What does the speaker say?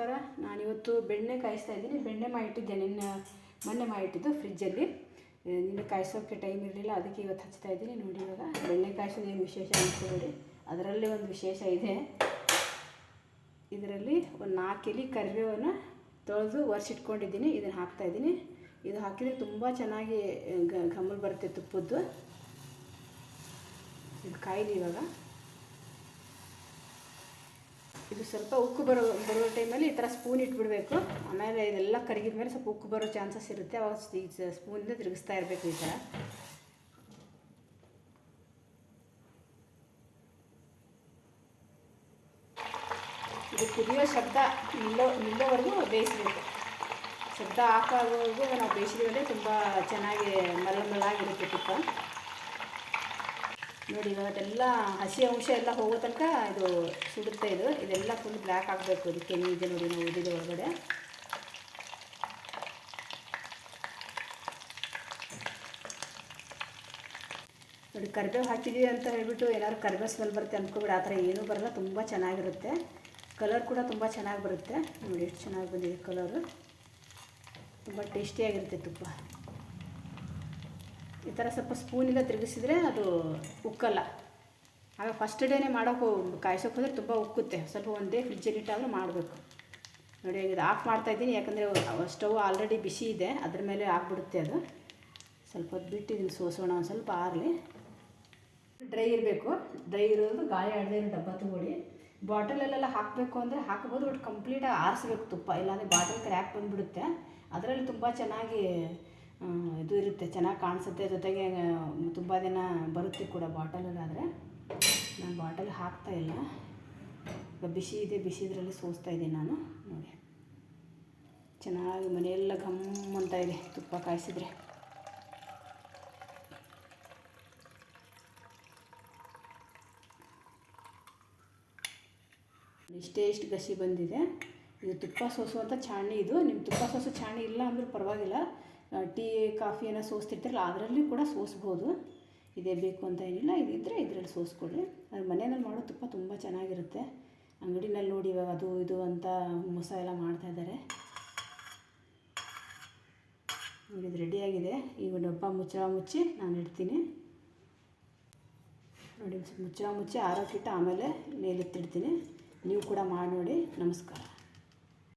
ನಮಸ್ಕಾರ. ನಾನಿವತ್ತು ಬೆಣ್ಣೆ ಕಾಯಿಸ್ತಾ ಇದ್ದೀನಿ. ಬೆಣ್ಣೆ ಮಾಡಿಟ್ಟಿದ್ದೆ, ಮೊನ್ನೆ ಮಾಡಿಟ್ಟಿದ್ದು ಫ್ರಿಜ್ಜಲ್ಲಿ. ನಿನ್ನೆ ಕಾಯಿಸೋಕ್ಕೆ ಟೈಮ್ ಇರಲಿಲ್ಲ, ಅದಕ್ಕೆ ಇವತ್ತು ಹಚ್ತಾ ಇದ್ದೀನಿ. ನೋಡಿ, ಇವಾಗ ಬೆಣ್ಣೆ ಕಾಯಿಸೋದೇನು ವಿಶೇಷ ಅನ್ಕೋಬೇಡಿ, ಅದರಲ್ಲಿ ಒಂದು ವಿಶೇಷ ಇದೆ. ಇದರಲ್ಲಿ ಒಂದು 4 ಎಲೆ ಕರಿಬೇವನ್ನು ತೊಳೆದು ಒರೆಸಿಟ್ಕೊಂಡಿದ್ದೀನಿ. ಇದನ್ನು ಹಾಕ್ತಾಯಿದ್ದೀನಿ. ಇದು ಹಾಕಿದರೆ ತುಂಬ ಚೆನ್ನಾಗಿ ಘಮ ಬರುತ್ತೆ ತುಪ್ಪದ್ದು. ಇದು ಕಾಯಿಲಿ ಇವಾಗ. ಇದು ಸ್ವಲ್ಪ ಉಕ್ಕು ಬರೋ ಟೈಮಲ್ಲಿ ಈ ಥರ ಸ್ಪೂನ್ ಇಟ್ಬಿಡಬೇಕು. ಆಮೇಲೆ ಇದೆಲ್ಲ ಕರಗಿದ ಮೇಲೆ ಸ್ವಲ್ಪ ಉಕ್ಕು ಬರೋ ಚಾನ್ಸಸ್ ಇರುತ್ತೆ. ಅವಾಗ ಈ ಸ್ಪೂನಿಂದ ತಿರುಗಿಸ್ತಾ ಇರಬೇಕು ಈ ಥರ. ಇದು ಕುದಿಯೋ ಶಬ್ದ ನಿಲ್ಲೋವರೆಗೂ ಬೇಯಿಸಬೇಕು. ಶಬ್ದ ಹಾಕೋವರೆಗೂ ನಾವು ಬೇಯಿಸಿದ್ರೆ ತುಂಬ ಚೆನ್ನಾಗಿ ಮಲಗಿರುತ್ತೆ ತುಪ್ಪ. ನೋಡಿ, ಇವಾಗ ಅದೆಲ್ಲ ಹಸಿ ಅಂಶ ಎಲ್ಲ ಹೋಗೋ ತನಕ ಇದು ಸುಡುತ್ತೆ. ಇದೆಲ್ಲ ಫುಲ್ ಬ್ಲ್ಯಾಕ್ ಆಗಬೇಕು. ಇದಕ್ಕೆ ಇದೆ ನೋಡಿ, ನಾವು ಉದಿದೆ ಒಳಗಡೆ. ನೋಡಿ, ಕರಿಬೇವು ಹಾಕಿದ್ದೀವಿ ಅಂತ ಹೇಳ್ಬಿಟ್ಟು ಏನಾದ್ರು ಕರಿಬೇವು ಸ್ಮೆಲ್ ಬರುತ್ತೆ ಅಂದ್ಕೊಬೇಡಿ. ಆ ಥರ ಏನೂ ಬರಲ್ಲ, ತುಂಬ ಚೆನ್ನಾಗಿರುತ್ತೆ. ಕಲರ್ ಕೂಡ ತುಂಬ ಚೆನ್ನಾಗಿ ಬರುತ್ತೆ. ನೋಡಿ ಎಷ್ಟು ಚೆನ್ನಾಗಿ ಬಂದಿದೆ ಕಲರು. ತುಂಬ ಟೇಸ್ಟಿಯಾಗಿರುತ್ತೆ ತುಪ್ಪ. ಈ ಥರ ಸ್ವಲ್ಪ ಸ್ಪೂನಿಂದ ತಿರುಗಿಸಿದ್ರೆ ಅದು ಉಕ್ಕಲ್ಲ. ಆಗ ಫಸ್ಟ್ ಡೇನೇ ಕಾಯಿಸೋಕೆ ಹೋದರೆ ತುಂಬ ಉಕ್ಕುತ್ತೆ. ಸ್ವಲ್ಪ ಒಂದೇ ಫ್ರಿಜ್ಜಲ್ಲಿ ಇಟ್ಟಾದರೂ ಮಾಡಬೇಕು. ನೋಡಿ, ಇದು ಆಫ್ ಮಾಡ್ತಾಯಿದ್ದೀನಿ, ಯಾಕಂದರೆ ಸ್ಟವ್ ಆಲ್ರೆಡಿ ಬಿಸಿ ಇದೆ, ಅದ್ರ ಮೇಲೆ ಆಗಿಬಿಡುತ್ತೆ ಅದು. ಸ್ವಲ್ಪ ಹೊತ್ತು ಬಿಟ್ಟು ಇದನ್ನು ಸೋಸೋಣ, ಒಂದು ಸ್ವಲ್ಪ ಆರಲಿ. ಡ್ರೈ ಇರಬೇಕು. ಡ್ರೈ ಇರೋದು ಗಾಳಿ ಆಡದೆ ಇರೋ ಡಬ್ಬ ತಗೊಳ್ಳಿ. ಬಾಟಲಲ್ಲೆಲ್ಲ ಹಾಕಬೇಕು ಅಂದರೆ ಹಾಕ್ಬೋದು, ಬಟ್ ಕಂಪ್ಲೀಟಾಗಿ ಆರಿಸ್ಬೇಕು ತುಪ್ಪ, ಇಲ್ಲಾಂದರೆ ಬಾಟಲ್ ಕ್ರ್ಯಾಕ್ ಬಂದುಬಿಡುತ್ತೆ. ಅದರಲ್ಲಿ ತುಂಬ ಚೆನ್ನಾಗಿ ಇದು ಇರುತ್ತೆ, ಚೆನ್ನಾಗಿ ಕಾಣಿಸುತ್ತೆ. ಜೊತೆಗೆ ತುಂಬ ದಿನ ಬರುತ್ತೆ ಕೂಡ ಬಾಟಲಲ್ಲಾದರೆ. ನಾನು ಬಾಟಲ್ ಹಾಕ್ತಾಯಿಲ್ಲ, ಬಿಸಿ ಇದೆ, ಬಿಸಿ ಇದರಲ್ಲಿ ಸೋಸ್ತಾ ಇದ್ದೀನಿ ನಾನು. ನೋಡಿ, ಚೆನ್ನಾಗಿ ಮನೆಯೆಲ್ಲ ಘಮ್ ಅಂತ ಇದೆ ತುಪ್ಪ ಕಾಯಿಸಿದರೆ. ಇಷ್ಟು ಗಸಿ ಬಂದಿದೆ. ಇದು ತುಪ್ಪ ಸೋಸುವಂಥ ಚಾಣಿ. ಇದು ನಿಮ್ಮ ತುಪ್ಪ ಸೋಸೋ ಚಾಣಿ ಇಲ್ಲ ಅಂದರೂ ಪರವಾಗಿಲ್ಲ, ಟೀ ಕಾಫಿ ಏನೋ ಸೋಸ್ತಿರ್ತಾರಲ್ಲ ಅದರಲ್ಲಿ ಕೂಡ ಸೋಸ್ಬೋದು. ಇದೇ ಬೇಕು ಅಂತ ಏನಿಲ್ಲ, ಇದಿದ್ದರೆ ಇದರಲ್ಲಿ ಸೋಸ್ಕೊಳ್ಳಿ. ಅದು ಮನೆಯಲ್ಲಿ ಮಾಡೋ ತುಪ್ಪ ತುಂಬ ಚೆನ್ನಾಗಿರುತ್ತೆ. ಅಂಗಡಿನಲ್ಲಿ ನೋಡಿ ಇವಾಗ ಅದು ಇದು ಅಂತ ಮೋಸ ಎಲ್ಲ ಮಾಡ್ತಾಯಿದ್ದಾರೆ. ನೋಡಿ, ಇದು ರೆಡಿಯಾಗಿದೆ. ಈಗ ಡಬ್ಬ ಮುಚ್ಚಿ ನಾನು ಇಡ್ತೀನಿ. ನೋಡಿ, ಮುಚ್ಚಿ ಆರೋಕ್ಕಿಟ್ಟು ಆಮೇಲೆ ಮೇಲೆತ್ತಿಡ್ತೀನಿ. ನೀವು ಕೂಡ ಮಾಡಿ ನೋಡಿ. ನಮಸ್ಕಾರ.